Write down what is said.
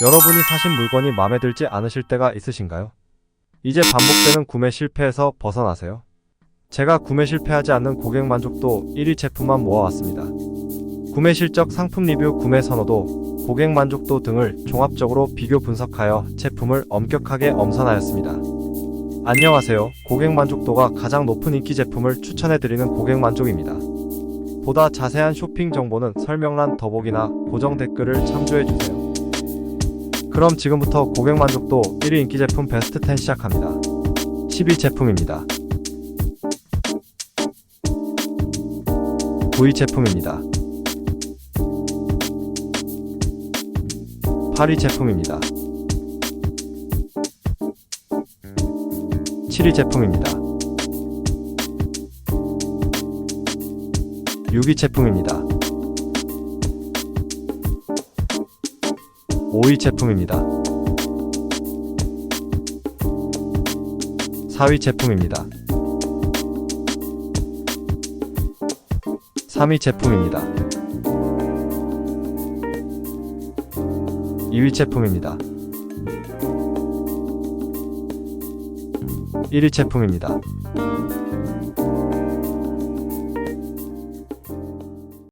여러분이 사신 물건이 마음에 들지 않으실 때가 있으신가요? 이제 반복되는 구매 실패에서 벗어나세요. 제가 구매 실패하지 않는 고객 만족도 1위 제품만 모아왔습니다. 구매 실적, 상품 리뷰, 구매 선호도, 고객 만족도 등을 종합적으로 비교 분석하여 제품을 엄격하게 엄선하였습니다. 안녕하세요. 고객 만족도가 가장 높은 인기 제품을 추천해드리는 고객 만족입니다. 보다 자세한 쇼핑 정보는 설명란 더보기나 고정 댓글을 참조해주세요. 그럼 지금부터 고객 만족도 1위 인기 제품 베스트 10 시작합니다. 10위 제품입니다. 9위 제품입니다. 8위 제품입니다. 7위 제품입니다. 6위 제품입니다. 5위 제품입니다. 4위 제품입니다. 3위 제품입니다. 2위 제품입니다. 1위 제품입니다.